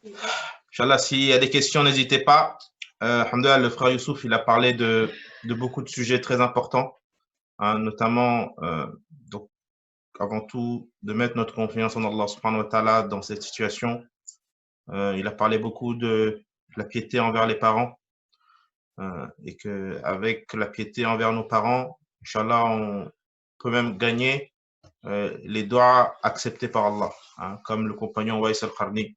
Inch'Allah, s'il y a des questions, n'hésitez pas. Alhamdoulilah, le frère Youssouf, il a parlé de beaucoup de sujets très importants, hein, notamment, donc, avant tout, de mettre notre confiance en Allah subhanahu wa ta'ala dans cette situation. Il a parlé beaucoup de la piété envers les parents, et qu'avec la piété envers nos parents, Inch'Allah, on peut même gagner les doigts acceptés par Allah, hein, comme le compagnon Waïs al-Qarni.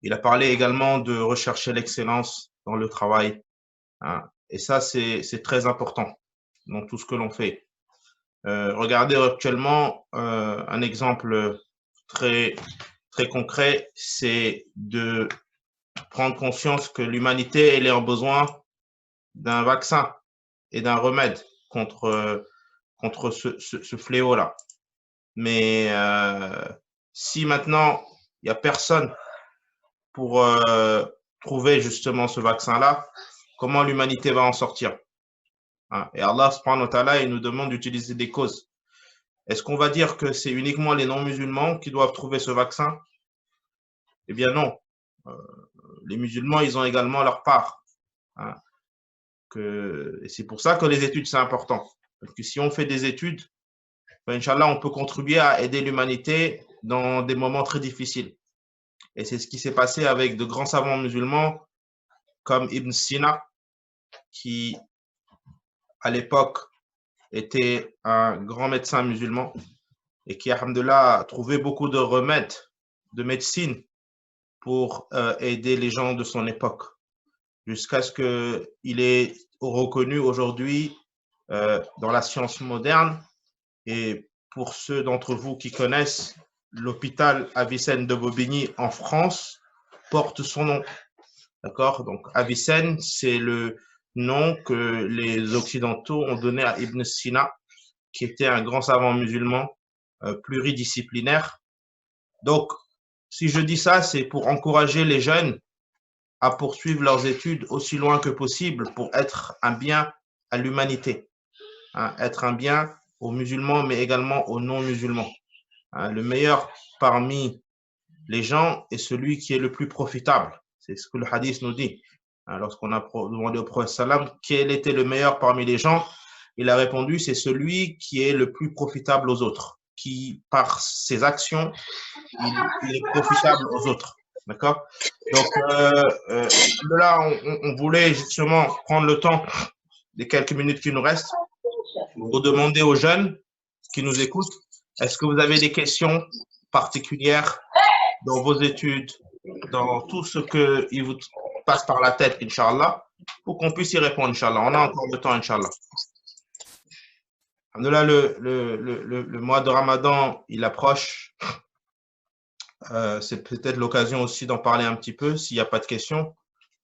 Il a parlé également de rechercher l'excellence dans le travail, hein, et ça, c'est très important dans tout ce que l'on fait. Regardez actuellement un exemple très, très concret, c'est de prendre conscience que l'humanité, elle est en besoin d'un vaccin et d'un remède contre ce fléau-là. Mais si maintenant, il n'y a personne pour trouver justement ce vaccin-là, comment l'humanité va en sortir? Hein? Et Allah, subhanahu wa ta'ala, il nous demande d'utiliser des causes. Est-ce qu'on va dire que c'est uniquement les non-musulmans qui doivent trouver ce vaccin? Eh bien non. Les musulmans, ils ont également leur part. Hein? Et c'est pour ça que les études, c'est important. Parce que si on fait des études, ben, Inch'Allah, on peut contribuer à aider l'humanité dans des moments très difficiles. Et c'est ce qui s'est passé avec de grands savants musulmans comme Ibn Sina, qui à l'époque était un grand médecin musulman et qui, alhamdoulilah, a trouvé beaucoup de remèdes, de médecine pour aider les gens de son époque, jusqu'à ce qu'il est reconnu aujourd'hui dans la science moderne. Et pour ceux d'entre vous qui connaissent, l'hôpital Avicenne de Bobigny en France porte son nom. D'accord? Donc, Avicenne, c'est le nom que les Occidentaux ont donné à Ibn Sina, qui était un grand savant musulman pluridisciplinaire. Donc, si je dis ça, c'est pour encourager les jeunes à poursuivre leurs études aussi loin que possible pour être un bien à l'humanité, hein, être un bien aux musulmans, mais également aux non-musulmans. Hein, le meilleur parmi les gens est celui qui est le plus profitable. C'est ce que le hadith nous dit. Hein, lorsqu'on a demandé au prophète salam quel était le meilleur parmi les gens, il a répondu, c'est celui qui est le plus profitable aux autres, qui par ses actions, il est profitable aux autres. D'accord? Donc, là, on voulait justement prendre le temps des quelques minutes qui nous restent pour demander aux jeunes qui nous écoutent, est-ce que vous avez des questions particulières dans vos études, dans tout ce qui vous passe par la tête, Inch'Allah, pour qu'on puisse y répondre, Inch'Allah. On a encore le temps, Inch'Allah. Là, le mois de Ramadan, il approche. C'est peut-être l'occasion aussi d'en parler un petit peu, s'il n'y a pas de questions.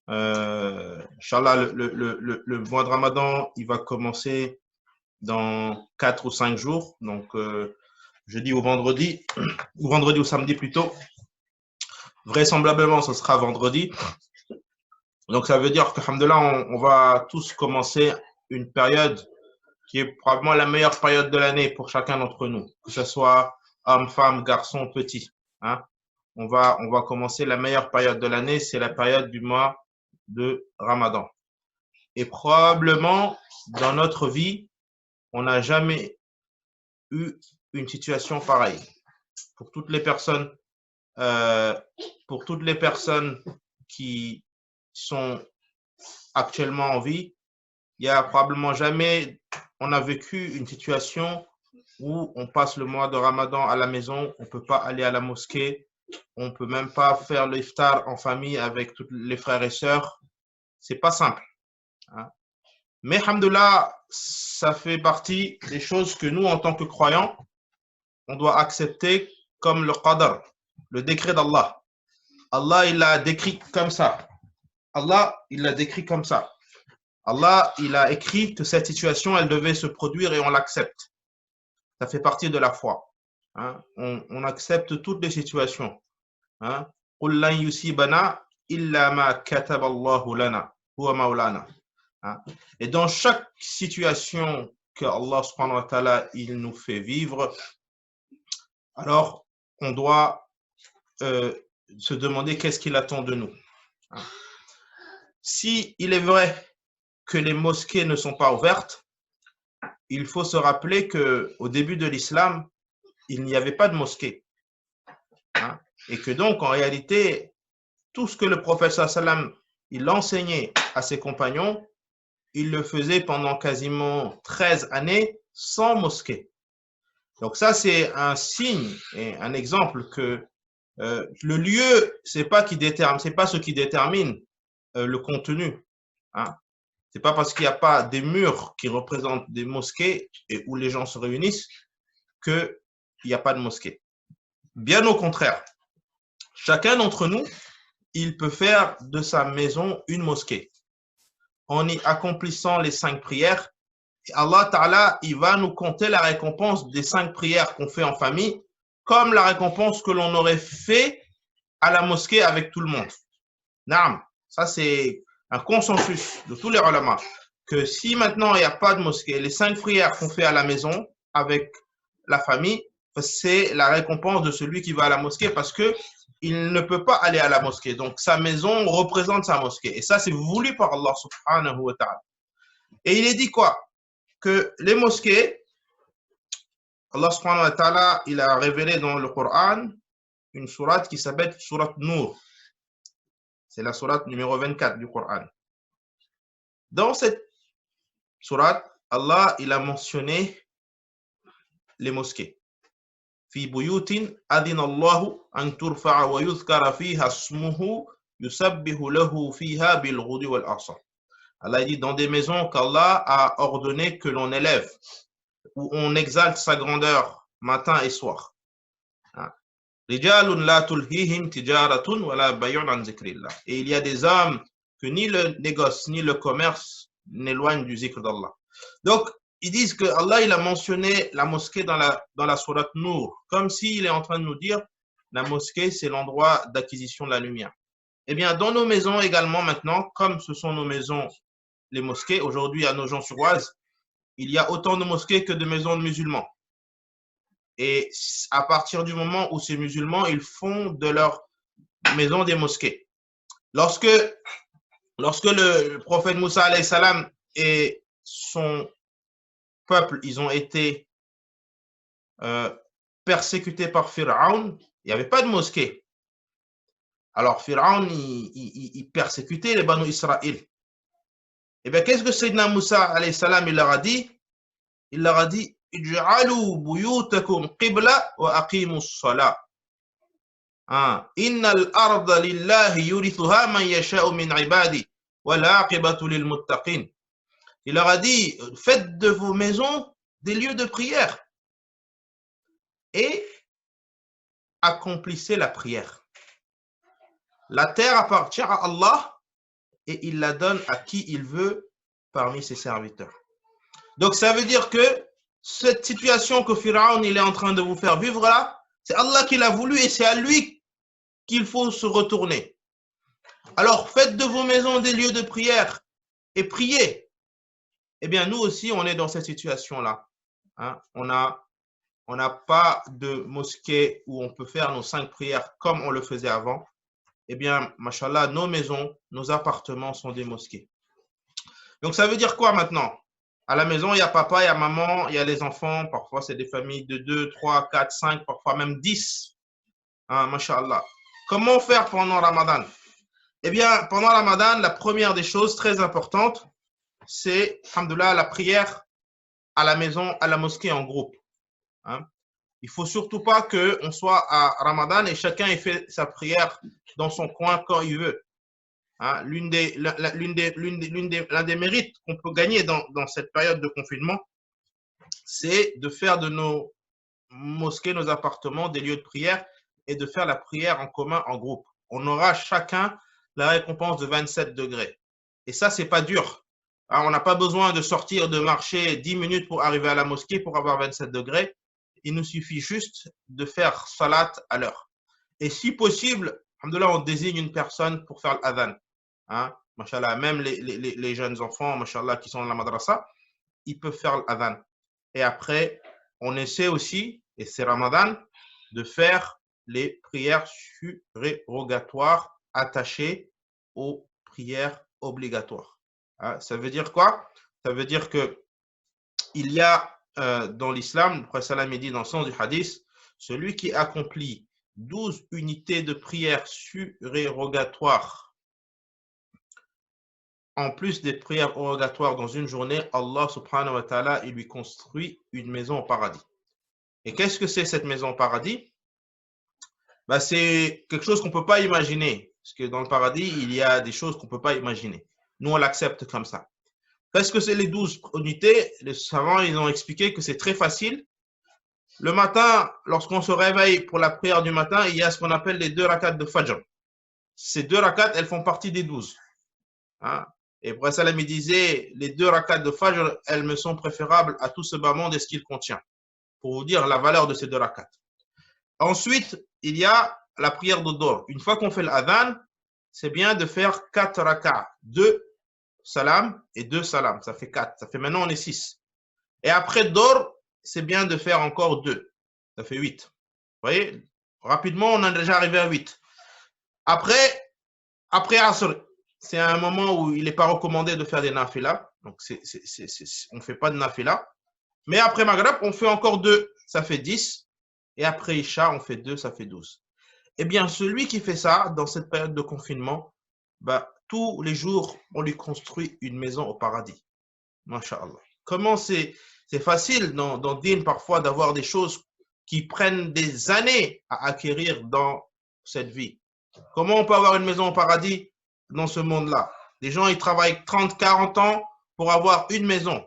Inch'Allah, le mois de Ramadan, il va commencer dans 4 ou 5 jours, donc jeudi ou vendredi ou samedi plutôt. Vraisemblablement, ce sera vendredi. Donc, ça veut dire que, alhamdoulilah, on va tous commencer une période qui est probablement la meilleure période de l'année pour chacun d'entre nous, que ce soit homme, femme, garçon, petit. Hein. On va commencer la meilleure période de l'année, c'est la période du mois de Ramadan. Et probablement, dans notre vie, on n'a jamais eu une situation pareille. Pour toutes les personnes, qui sont actuellement en vie, il y a probablement jamais, on a vécu une situation où on passe le mois de Ramadan à la maison, on ne peut pas aller à la mosquée, on ne peut même pas faire l'iftar en famille avec tous les frères et sœurs. C'est pas simple. Hein. Mais, alhamdoulilah, ça fait partie des choses que nous, en tant que croyants, on doit accepter comme le qadar, le décret d'Allah. Allah, il l'a décrit comme ça. Allah, il l'a décrit comme ça. Allah, il a écrit que cette situation, elle devait se produire et on l'accepte. Ça fait partie de la foi. Hein. On accepte toutes les situations. Hein. قُلْ لَنْ يُصِيبَنَا إِلَّا مَا كَتَبَ اللَّهُ لَنَا هُوَ مَوْلَانَا. Et dans chaque situation que Allah subhanahu wa ta'ala il nous fait vivre, alors on doit se demander qu'est-ce qu'il attend de nous. Si il est vrai que les mosquées ne sont pas ouvertes, il faut se rappeler qu'au début de l'islam, il n'y avait pas de mosquée. Et que donc, en réalité, tout ce que le prophète sallam il enseignait à ses compagnons, il le faisait pendant quasiment 13 années sans mosquée. Donc ça, c'est un signe et un exemple que le lieu, c'est pas ce qui détermine le contenu. C'est pas parce qu'il n'y a pas des murs qui représentent des mosquées et où les gens se réunissent qu'il n'y a pas de mosquée. Bien au contraire, chacun d'entre nous, il peut faire de sa maison une mosquée en y accomplissant les 5 prières. Et Allah Ta'ala, il va nous compter la récompense des 5 prières qu'on fait en famille comme la récompense que l'on aurait fait à la mosquée avec tout le monde. Naam, ça c'est un consensus de tous les ulama que si maintenant il n'y a pas de mosquée, les 5 prières qu'on fait à la maison avec la famille, c'est la récompense de celui qui va à la mosquée parce que il ne peut pas aller à la mosquée. Donc sa maison représente sa mosquée. Et ça c'est voulu par Allah subhanahu wa ta'ala. Et il est dit quoi? Que les mosquées, Allah subhanahu wa ta'ala, il a révélé dans le Coran une sourate qui s'appelle sourate Nour. C'est la sourate numéro 24 du Coran. Dans cette sourate, Allah, il a mentionné les mosquées. في بيوت أذن الله أن ترفع ويذكر فيها اسمه يسبح له فيها بالغدو والآصال. Allah dit dans des maisons qu'Allah a ordonné que l'on élève, où on exalte sa grandeur matin et soir. رجال لا تلهيهم تجارة ولا بيع عن ذكر الله. Et il y a des hommes que ni le négoce ni le commerce n'éloignent du zikr d'Allah. Donc ils disent que Allah il a mentionné la mosquée dans la sourate Nour, comme s'il est en train de nous dire la mosquée c'est l'endroit d'acquisition de la lumière. Eh bien dans nos maisons également maintenant, comme ce sont nos maisons les mosquées, aujourd'hui à Nogent-sur-Oise, il y a autant de mosquées que de maisons de musulmans. Et à partir du moment où ces musulmans, ils font de leur maison des mosquées. Lorsque le prophète Moussa alayhi salam et son peuple, ils ont été persécutés par Pharaon, il n'y avait pas de mosquée. Alors Pharaon, il persécutait les Banu Israël. Et bien qu'est-ce que Sayyidina Moussa alayhi salam, il leur a dit? Il leur a dit, اجعلوا بيوتكم قبلة وأقيموا الصلاة. إن الأرض لله يورثها من يشاء من عباده والعاقبة للمتقين. Il leur a dit, faites de vos maisons des lieux de prière et accomplissez la prière. La terre appartient à Allah et il la donne à qui il veut parmi ses serviteurs. Donc ça veut dire que cette situation que Pharaon il est en train de vous faire vivre là, c'est Allah qui l'a voulu et c'est à lui qu'il faut se retourner. Alors faites de vos maisons des lieux de prière et priez. Eh bien nous aussi on est dans cette situation là. On n'a pas de mosquée où on peut faire nos 5 prières comme on le faisait avant. Eh bien, mashallah, nos maisons, nos appartements sont des mosquées. Donc ça veut dire quoi maintenant? À la maison, il y a papa, il y a maman, il y a les enfants. Parfois, c'est des familles de 2, 3, 4, 5, parfois même 10. Mashallah. Comment faire pendant Ramadan? Eh bien, pendant Ramadan, la première des choses très importantes, c'est, alhamdoulilah, la prière à la maison, à la mosquée en groupe. Il ne faut surtout pas qu'on soit à Ramadan et chacun ait fait sa prière dans son coin quand il veut. L'un des mérites qu'on peut gagner dans cette période de confinement, c'est de faire de nos mosquées, nos appartements, des lieux de prière et de faire la prière en commun, en groupe. On aura chacun la récompense de 27 degrés. Et ça, c'est pas dur. On n'a pas besoin de sortir, de marcher 10 minutes pour arriver à la mosquée pour avoir 27 degrés. Il nous suffit juste de faire salat à l'heure. Et si possible, alhamdoulilah, on désigne une personne pour faire l'adhan. Mashallah, même les jeunes enfants, mashallah, qui sont dans la madrasa, ils peuvent faire l'adhan. Et après, on essaie aussi, et c'est Ramadan, de faire les prières surérogatoires attachées aux prières obligatoires. Hein, ça veut dire quoi? Ça veut dire que il y a dans l'islam, le prophète sallam dit dans le sens du hadith, celui qui accomplit 12 unités de prière surérogatoires en plus des prières obligatoires dans une journée, Allah subhanahu wa ta'ala, il lui construit une maison au paradis. Et qu'est-ce que c'est cette maison au paradis? Bah, c'est quelque chose qu'on ne peut pas imaginer. Parce que dans le paradis, il y a des choses qu'on ne peut pas imaginer. Nous, on l'accepte comme ça. Qu'est-ce que c'est les 12 unités? Les savants, ils ont expliqué que c'est très facile. Le matin, lorsqu'on se réveille pour la prière du matin, il y a ce qu'on appelle les 2 rakats de Fajr. Ces 2 rakats, elles font partie des 12. Hein? Et Prophète Salam, il disait, les 2 rakats de Fajr, elles me sont préférables à tout ce bas monde et ce qu'il contient. Pour vous dire la valeur de ces 2 rakats. Ensuite, il y a la prière de Dor. Une fois qu'on fait l'adhan, c'est bien de faire 4 rakats. 2 salam et 2 salam. Ça fait 4. Ça fait maintenant, on est 6. Et après Dor, c'est bien de faire encore 2. Ça fait 8. Vous voyez? Rapidement, on est déjà arrivé à 8. Après Asr, c'est un moment où il n'est pas recommandé de faire des nafila. Donc, on ne fait pas de nafila. Mais après Maghrib, on fait encore 2. Ça fait 10. Et après Isha, on fait 2, ça fait 12. Eh bien, celui qui fait ça, dans cette période de confinement, bah, tous les jours, on lui construit une maison au paradis. Masha'Allah. Comment c'est facile dans Din parfois d'avoir des choses qui prennent des années à acquérir dans cette vie. Comment on peut avoir une maison au paradis dans ce monde-là? Des gens, ils travaillent 30, 40 ans pour avoir une maison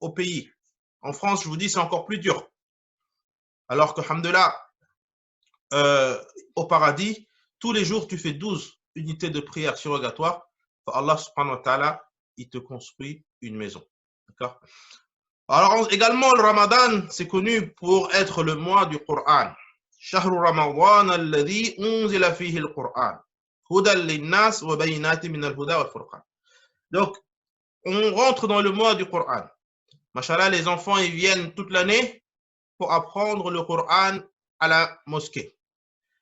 au pays. En France, je vous dis, c'est encore plus dur. Alors que, alhamdoulilah, au paradis, tous les jours, tu fais 12 unités de prière surrogatoire. Allah subhanahu wa ta'ala, il te construit une maison. D'accord? Alors, également, le Ramadan, c'est connu pour être le mois du Coran. Shahru Ramadan alladhi unzila fihi al-Qur'an. Hudan lin-nas wa bayinatin min al-huda wal furqan. Donc, on rentre dans le mois du Coran. Mashallah, les enfants, ils viennent toute l'année pour apprendre le Coran à la mosquée.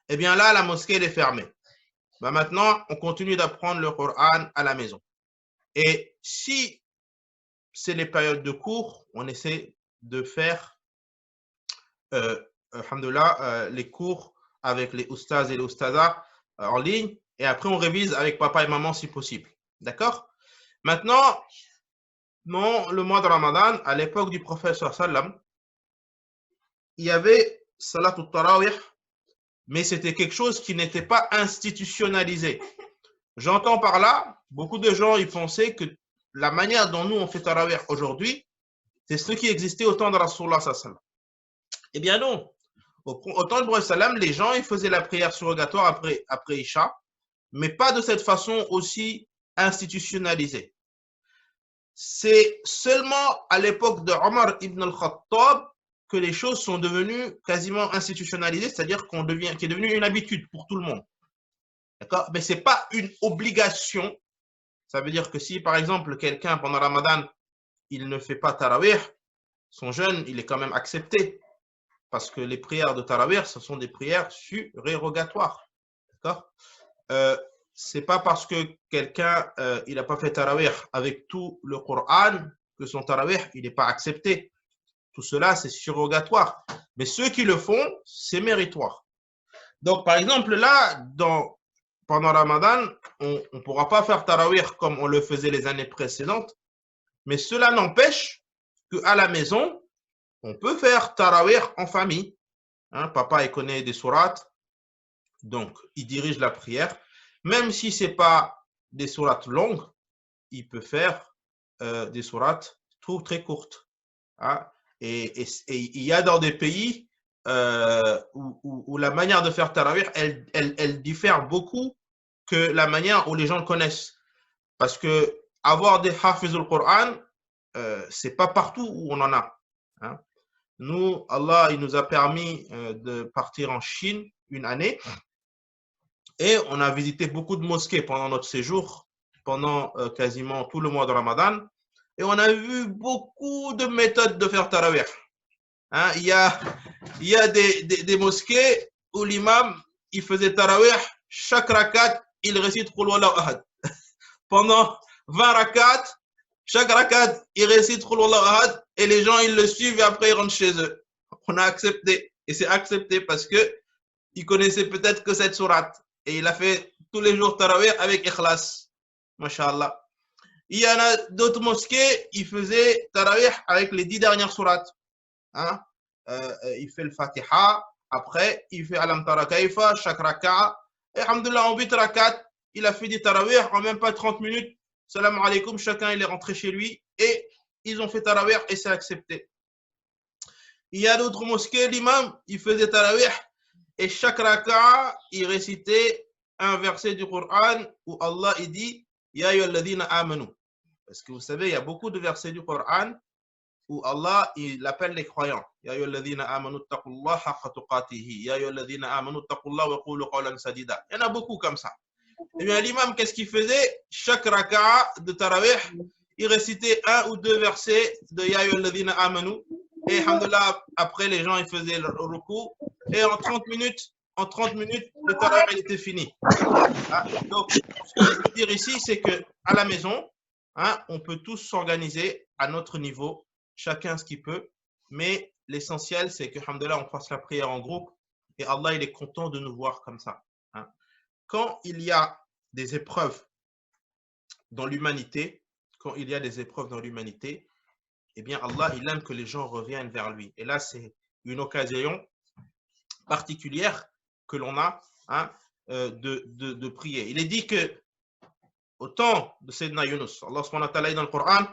Eh bien là, la mosquée elle est fermée. Ben maintenant, on continue d'apprendre le Coran à la maison. Et si c'est les périodes de cours, on essaie de faire les cours avec les oustas et les oustazas en ligne. Et après, on révise avec papa et maman si possible. D'accord? Maintenant, dans le mois de Ramadan, à l'époque du prophète sallam, il y avait Salat al-Tarawih, mais c'était quelque chose qui n'était pas institutionnalisé. J'entends par là, beaucoup de gens ils pensaient que la manière dont nous on fait Tarawih aujourd'hui, c'est ce qui existait au temps de Rasulullah sallam. Eh bien non. Au temps de Prophète sallam, les gens ils faisaient la prière surrogatoire après Isha, mais pas de cette façon aussi institutionnalisée. C'est seulement à l'époque de Omar ibn al-Khattab que les choses sont devenues quasiment institutionnalisées, c'est-à-dire qu'il est devenu une habitude pour tout le monde. D'accord? Mais ce n'est pas une obligation. Ça veut dire que si, par exemple, quelqu'un, pendant Ramadan, il ne fait pas Tarawih, son jeûne, il est quand même accepté. Parce que les prières de Tarawih, ce sont des prières surérogatoires. D'accord? Ce n'est pas parce que quelqu'un, il n'a pas fait Tarawih avec tout le Coran, que son Tarawih, il n'est pas accepté. Tout cela, c'est surrogatoire. Mais ceux qui le font, c'est méritoire. Donc, par exemple, là, pendant Ramadan, on ne pourra pas faire Tarawih comme on le faisait les années précédentes. Mais cela n'empêche qu'à la maison, on peut faire Tarawih en famille. Hein, papa, il connaît des sourates. Donc, il dirige la prière. Même si ce n'est pas des sourates longues, il peut faire des sourates très courtes. Hein. Et il y a dans des pays où la manière de faire Tarawih, elle diffère beaucoup que la manière où les gens le connaissent. Parce que avoir des Hafizul Qur'an, ce n'est pas partout où on en a. Hein. Nous, Allah, il nous a permis de partir en Chine une année et on a visité beaucoup de mosquées pendant notre séjour, pendant quasiment tout le mois de Ramadan. Et on a vu beaucoup de méthodes de faire Tarawih. Hein, il y a des mosquées où l'imam, il faisait tarawih, chaque rakat, il récite Qul Wallahu Ahad. Pendant 20 rakats, chaque rakat, il récite Qul Wallahu Ahad et les gens, ils le suivent et après, ils rentrent chez eux. On a accepté. Et c'est accepté parce que il connaissait peut-être que cette sourate. Et il a fait tous les jours tarawih avec ikhlas. Masha'Allah. Il y en a d'autres mosquées, ils faisaient tarawih avec les 10 dernières sourates. Hein? Il fait le Fatiha, après il fait Alam Tara Kaifa, chaque raka'a. Et alhamdoulilah, en 8 rakat, il a fait des tarawih en même pas 30 minutes. Salam alaikum, chacun il est rentré chez lui et ils ont fait tarawih et c'est accepté. Il y a d'autres mosquées, l'imam, il faisait tarawih et chaque raka'a, il récitait un verset du Coran où Allah il dit Ya ayyuhalladhina amanu. Parce que vous savez, il y a beaucoup de versets du Coran où Allah il appelle les croyants. Ya ayyuhalladhina amanu taqullaha haqqa tuqatihi. Ya ayyuhalladhina amanu taqullaha wa qulu qawlan sadida. Il y en a beaucoup comme ça. Et bien l'imam, qu'est-ce qu'il faisait? Chaque raka'a de tarawih, il récitait un ou deux versets de Ya ayyuhalladhina amanu. Et alhamdoulilah, après les gens ils faisaient le ruku. Et en 30 minutes, le tarawih il était fini. Ah, donc, ce que je veux dire ici, c'est qu'à la maison, hein, on peut tous s'organiser à notre niveau, chacun ce qu'il peut, mais l'essentiel, c'est que, alhamdoulilah, on fasse la prière en groupe et Allah, il est content de nous voir comme ça. Hein. Quand il y a des épreuves dans l'humanité, eh bien, Allah, il aime que les gens reviennent vers lui. Et là, c'est une occasion particulière que l'on a, hein, de prier. Il est dit que au temps de Sayyidina Yunus, Allah subhanahu wa ta'ala dit dans le Coran,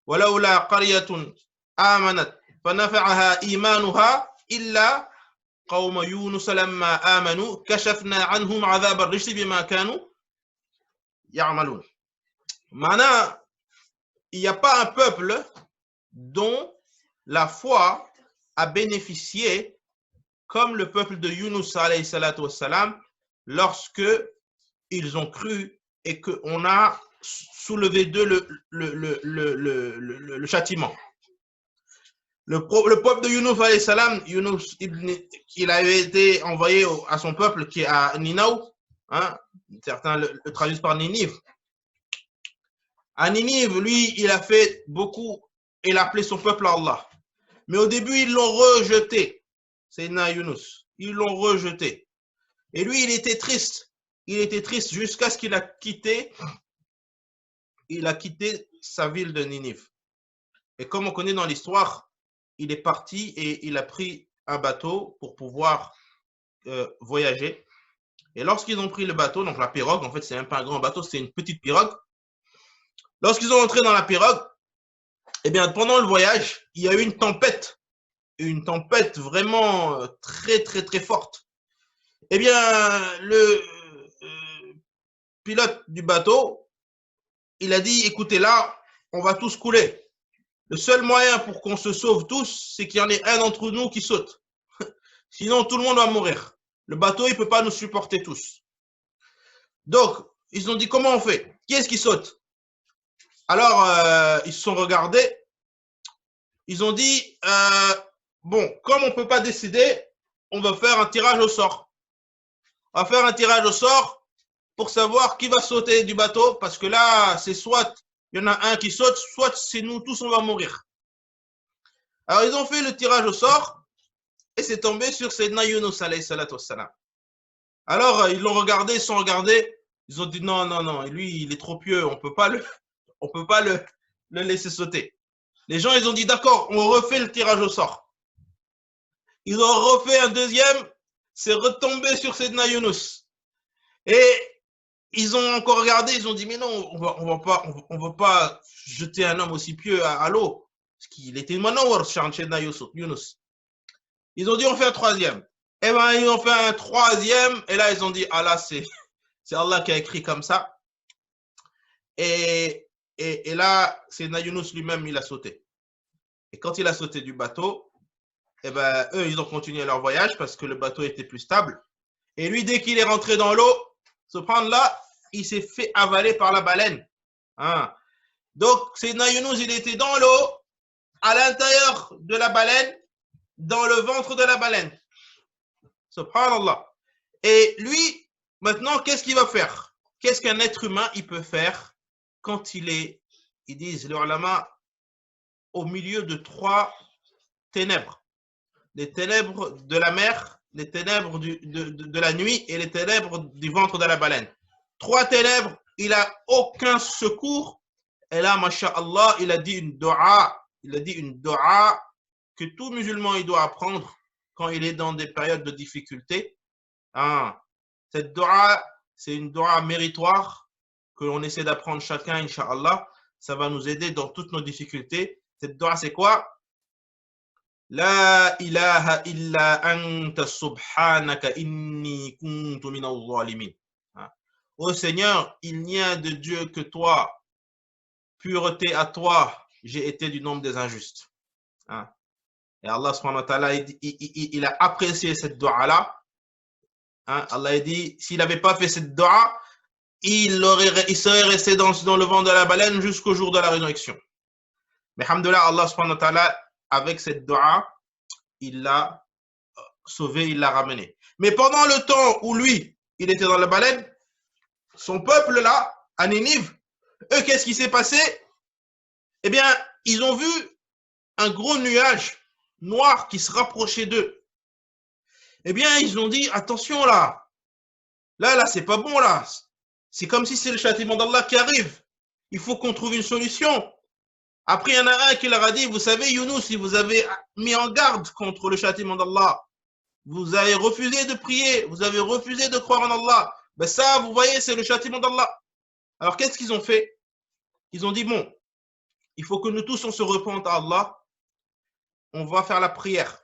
وَلَوْلَا قَرْيَةٌ آمَنَتْ فَنَفَعَهَا إِيمَانُهَا إِلَّا قَوْمَ يُونُسَ لَمَّا آمَنُوا كَشَفْنَا عَنْهُمْ عَذَابَ الرِّجْزِ بِمَا كَانُوا يَعْمَلُونَ. Maintenant, il n'y a pas un peuple dont la foi a bénéficié comme le peuple de Yunus alayhi salatu wassalam, lorsque ils ont cru et qu'on a soulevé d'eux le châtiment. Le peuple de Yunus alayhi salam, Yunus, il avait été envoyé à son peuple qui est à Ninaou, hein, certains le traduisent par Ninive. À Ninive, lui, il a fait beaucoup, il a appelé son peuple à Allah. Mais au début, ils l'ont rejeté. C'est Yunus. Ils l'ont rejeté. Et lui, il était triste. Il était triste jusqu'à ce qu'il a quitté. Il a quitté sa ville de Ninive. Et comme on connaît dans l'histoire, il est parti et il a pris un bateau pour pouvoir voyager. Et lorsqu'ils ont pris le bateau, donc la pirogue, en fait, c'est même pas un grand bateau, c'est une petite pirogue. Lorsqu'ils ont entré dans la pirogue, eh bien, pendant le voyage, il y a eu une tempête vraiment très, très, très forte. Eh bien, le pilote du bateau, il a dit, écoutez, là, on va tous couler. Le seul moyen pour qu'on se sauve tous, c'est qu'il y en ait un d'entre nous qui saute. Sinon, tout le monde va mourir. Le bateau, il ne peut pas nous supporter tous. Donc, ils ont dit, comment on fait? Qui est-ce qui saute? Alors, ils se sont regardés. Ils ont dit, bon, comme on ne peut pas décider, on va faire un tirage au sort. On va faire un tirage au sort pour savoir qui va sauter du bateau, parce que là, c'est soit il y en a un qui saute, soit c'est nous tous, on va mourir. Alors, ils ont fait le tirage au sort et c'est tombé sur Sayyidina Yunus alayhi salatu wassalam. Alors, ils l'ont regardé, ils sont regardés, ils ont dit non, non, non, lui, il est trop pieux, on peut pas le laisser sauter. Les gens, ils ont dit d'accord, on refait le tirage au sort. Ils ont refait un deuxième, c'est retombé sur Sayyidina Yunus. Et ils ont encore regardé, ils ont dit mais non, on va pas jeter un homme aussi pieux à l'eau. Parce qu'il était manawar, Sayyidina Yunus. Ils ont dit on fait un troisième. Et bien ils ont fait un troisième, et là ils ont dit ah là c'est Allah qui a écrit comme ça. Et là, Sayyidina Yunus lui-même, il a sauté. Et quand il a sauté du bateau, eh ben, eux, ils ont continué leur voyage parce que le bateau était plus stable. Et lui, dès qu'il est rentré dans l'eau, subhanallah, il s'est fait avaler par la baleine. Hein. Donc, Sayyidina Yunus, il était dans l'eau, à l'intérieur de la baleine, dans le ventre de la baleine. Subhanallah. Et lui, maintenant, qu'est-ce qu'il va faire? Qu'est-ce qu'un être humain il peut faire quand il est, ils disent les ulama, au milieu de trois ténèbres? Les ténèbres de la mer, les ténèbres de la nuit et les ténèbres du ventre de la baleine. Trois ténèbres, il n'a aucun secours. Et là, masha'Allah, il a dit une dua. Il a dit une dua que tout musulman il doit apprendre quand il est dans des périodes de difficulté. Ah, cette dua, c'est une dua méritoire que l'on essaie d'apprendre chacun, Inch'Allah. Ça va nous aider dans toutes nos difficultés. Cette dua, c'est quoi? La ilaha illa anta subhanaka inni kuntu minal zalimin. Ô Seigneur, il n'y a de Dieu que toi. Pureté à toi, j'ai été du nombre des injustes. Et Allah subhanahu wa ta'ala, il a apprécié cette dua-là. Allah a dit, s'il n'avait pas fait cette dua, il serait resté dans le ventre de la baleine jusqu'au jour de la résurrection. Mais alhamdoulilah, Allah subhanahu wa ta'ala, avec cette dua, il l'a sauvé, il l'a ramené. Mais pendant le temps où lui, il était dans la baleine, son peuple là, à Ninive, eux, qu'est-ce qui s'est passé? Eh bien, ils ont vu un gros nuage noir qui se rapprochait d'eux. Eh bien, ils ont dit, attention là, là, c'est pas bon là. C'est comme si c'est le châtiment d'Allah qui arrive. Il faut qu'on trouve une solution. Après, il y en a un qui leur a dit, vous savez, Younous, si vous avez mis en garde contre le châtiment d'Allah, vous avez refusé de prier, vous avez refusé de croire en Allah, ben ça, vous voyez, c'est le châtiment d'Allah. Alors, qu'est-ce qu'ils ont fait? Ils ont dit, bon, il faut que nous tous, on se repente à Allah, on va faire la prière.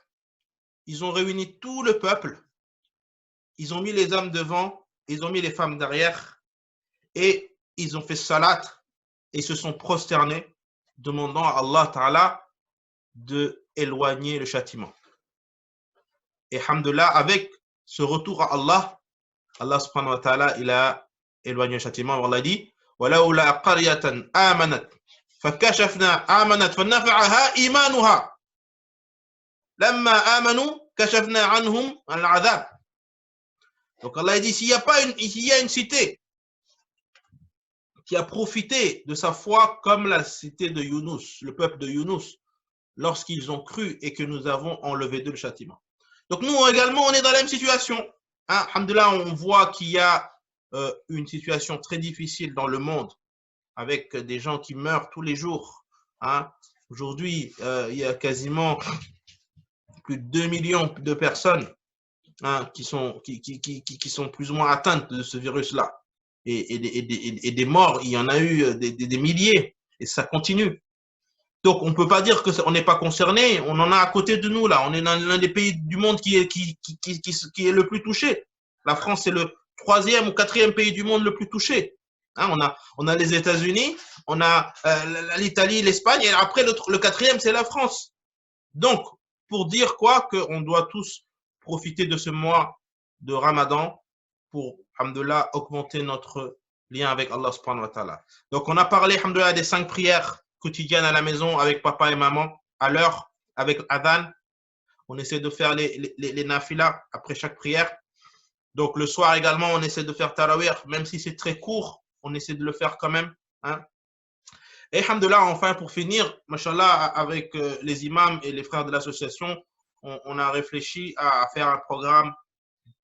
Ils ont réuni tout le peuple, ils ont mis les hommes devant, ils ont mis les femmes derrière, et ils ont fait salat, et se sont prosternés, demandant à Allah Ta'ala de éloigner le châtiment. Et alhamdoulilah, avec ce retour à Allah, Allah subhanahu wa ta'ala, il a éloigné le châtiment. Allah dit, وَلَوْلَا قَرْيَةً آمَنَتْ فَكَشَفْنَا آمَنَتْ فَنَفَعَهَا إِيمَانُهَا لَمَّا آمَنُوا كَشَفْنَا عَنْهُمْ الْعَذَابِ. Donc Allah dit, s'il y a une cité qui a profité de sa foi comme la cité de Younous, le peuple de Younous, lorsqu'ils ont cru et que nous avons enlevé d'eux le châtiment. Donc nous également, on est dans la même situation. Alhamdoulilah, on voit qu'il y a une situation très difficile dans le monde avec des gens qui meurent tous les jours. Aujourd'hui, il y a quasiment plus de 2 millions de personnes qui sont plus ou moins atteintes de ce virus-là. Et des morts, il y en a eu des milliers et ça continue. Donc, on ne peut pas dire qu'on n'est pas concerné. On en a à côté de nous, là. On est dans l'un des pays du monde qui est le plus touché. La France, c'est le 3e ou 4e pays du monde le plus touché. On a les États-Unis, on a l'Italie, l'Espagne, et après, le 4e, c'est la France. Donc, pour dire quoi? Qu'on doit tous profiter de ce mois de Ramadan pour, alhamdoulilah, augmenter notre lien avec Allah subhanahu wa ta'ala. Donc, on a parlé, alhamdoulilah, des 5 prières quotidienne à la maison avec papa et maman, à l'heure, avec Adhan. On essaie de faire les nafilas après chaque prière. Donc le soir également, on essaie de faire tarawih, même si c'est très court, on essaie de le faire quand même. Et alhamdoulilah, enfin pour finir, mashallah, avec les imams et les frères de l'association, on a réfléchi à faire un programme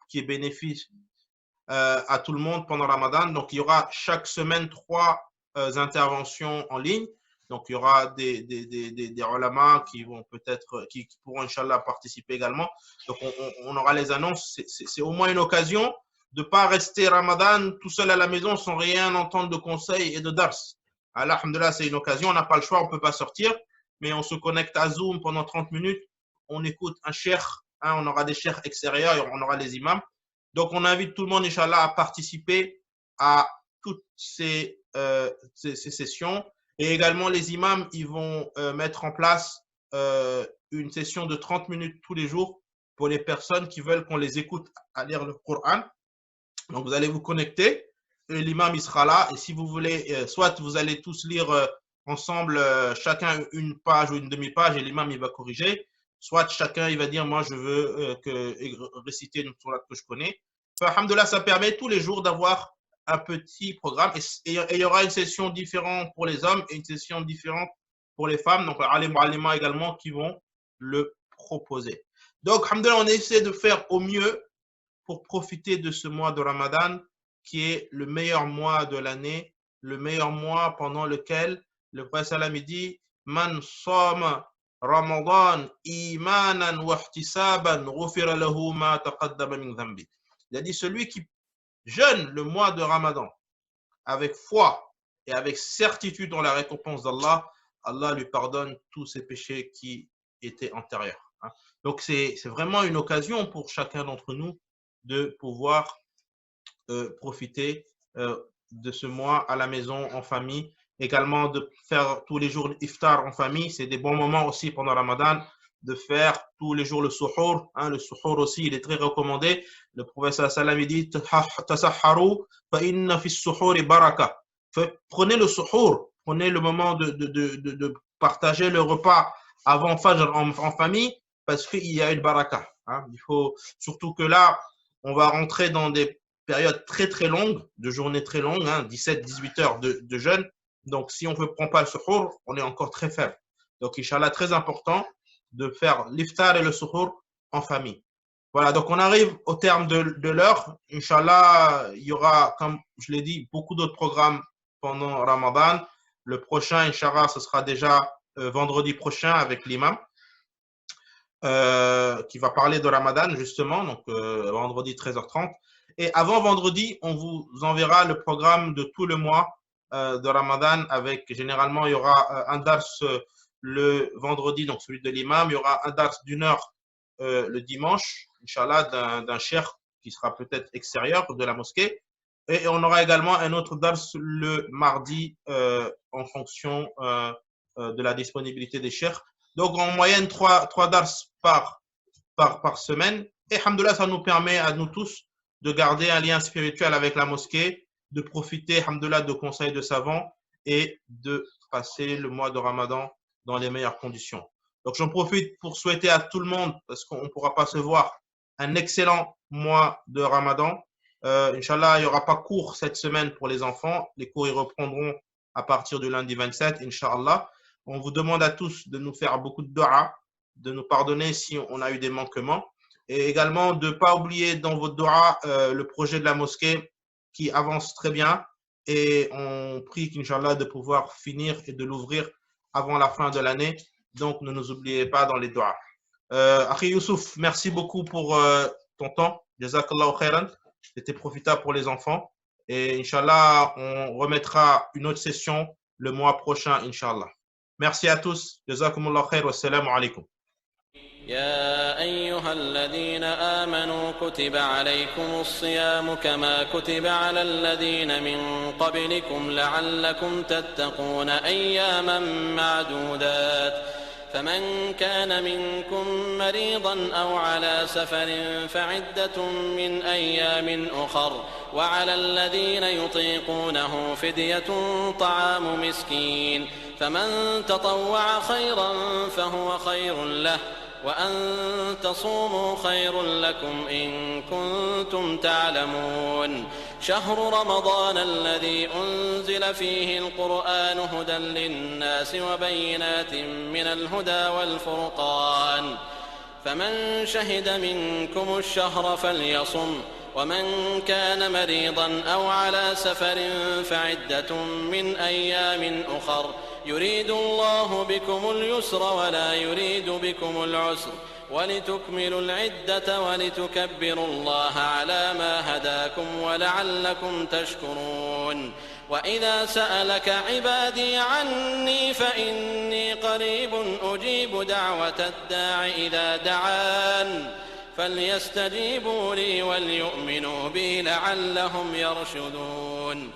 qui est bénéfique à tout le monde pendant Ramadan. Donc il y aura chaque semaine 3 interventions en ligne. Donc, il y aura des ulama qui vont peut-être, qui pourront, Inch'Allah, participer également. Donc, on aura les annonces. C'est au moins une occasion de ne pas rester Ramadan tout seul à la maison sans rien entendre de conseils et de dars. Allah, alhamdoulilah, c'est une occasion. On n'a pas le choix, on ne peut pas sortir. Mais on se connecte à Zoom pendant 30 minutes. On écoute un cheikh. On aura des cheikhs extérieurs, on aura les imams. Donc, on invite tout le monde, Inch'Allah, à participer à toutes ces sessions. Et également, les imams, ils vont mettre en place une session de 30 minutes tous les jours pour les personnes qui veulent qu'on les écoute à lire le Coran. Donc, vous allez vous connecter et l'imam, il sera là. Et si vous voulez, soit vous allez tous lire ensemble, chacun une page ou une demi-page et l'imam, il va corriger. soit chacun il va dire moi je veux réciter une sourate que je connais. Enfin, alhamdoulilah, ça permet tous les jours d'avoir un petit programme et il y aura une session différente pour les hommes et une session différente pour les femmes. Donc, alim alima également qui vont le proposer. Donc, alhamdoulilah, on essaie de faire au mieux pour profiter de ce mois de Ramadan qui est le meilleur mois de l'année, le meilleur mois pendant lequel le prophète sallam dit Man sama Ramadan imanan wa ihtisaban ghufira lahu ma taqaddama min dhanbi. Il a dit celui qui jeûne le mois de Ramadan avec foi et avec certitude dans la récompense d'Allah, Allah lui pardonne tous ses péchés qui étaient antérieurs. Donc c'est vraiment une occasion pour chacun d'entre nous de pouvoir profiter de ce mois à la maison, en famille. Également de faire tous les jours l'iftar en famille. C'est des bons moments aussi pendant Ramadan de faire tous les jours le suhour. Le suhour aussi, il est très recommandé. Le prophète sallam il dit tasahharu fa inna fi suhouri baraka. Prenez le suhour, prenez le moment de partager le repas avant Fajr en famille parce qu'il y a une baraka. Il faut surtout que là, on va rentrer dans des périodes très très longues, de journées très longues, 17-18 heures de jeûne. Donc, si on ne prend pas le suhour, on est encore très faible. Donc, Inch'Allah, très important de faire l'iftar et le suhour en famille. Voilà, donc on arrive au terme de l'heure. Inch'Allah, il y aura, comme je l'ai dit, beaucoup d'autres programmes pendant Ramadan. Le prochain, Inch'Allah, ce sera déjà vendredi prochain avec l'imam qui va parler de Ramadan, justement, donc vendredi 13h30. Et avant vendredi, on vous enverra le programme de tout le mois de Ramadan avec, généralement, il y aura un dars le vendredi, donc celui de l'imam, il y aura un dars d'1 heure le dimanche, Inch'Allah, d'un cheikh qui sera peut-être extérieur de la mosquée. Et on aura également un autre dars le mardi en fonction de la disponibilité des cheikhs. Donc, en moyenne, 3 dars par semaine. Et, alhamdoulilah, ça nous permet à nous tous de garder un lien spirituel avec la mosquée, de profiter, alhamdoulilah, de conseils de savants et de passer le mois de Ramadan dans les meilleures conditions. Donc, j'en profite pour souhaiter à tout le monde, parce qu'on ne pourra pas se voir, un excellent mois de Ramadan. Inch'Allah, il n'y aura pas cours cette semaine pour les enfants. Les cours, ils reprendront à partir du lundi 27, Inch'Allah. On vous demande à tous de nous faire beaucoup de dua, de nous pardonner si on a eu des manquements. Et également de ne pas oublier dans votre dua le projet de la mosquée qui avance très bien. Et on prie qu'Inch'Allah de pouvoir finir et de l'ouvrir avant la fin de l'année. Donc, ne nous oubliez pas dans les doigts. Akhi Youssouf, merci beaucoup pour ton temps. Jazakallahu khairan. C'était profitable pour les enfants. Et Inch'Allah, on remettra une autre session le mois prochain, Inch'Allah. Merci à tous. Jazakumullahu khair. Wassalamu alaikum. يا أيها الذين آمنوا كتب عليكم الصيام كما كتب على الذين من قبلكم لعلكم تتقون أياما معدودات فمن كان منكم مريضا أو على سفر فعدة من أيام أخر وعلى الذين يطيقونه فدية طعام مسكين فمن تطوع خيرا فهو خير له وأن تصوموا خير لكم إن كنتم تعلمون شهر رمضان الذي أنزل فيه القرآن هدى للناس وبينات من الهدى والفرقان فمن شهد منكم الشهر فليصم ومن كان مريضا أو على سفر فعدة من أيام أخر يريد الله بكم اليسر ولا يريد بكم العسر ولتكملوا العدة ولتكبروا الله على ما هداكم ولعلكم تشكرون وإذا سألك عبادي عني فإني قريب أجيب دعوة الداع إذا دعان فليستجيبوا لي وليؤمنوا بي لعلهم يرشدون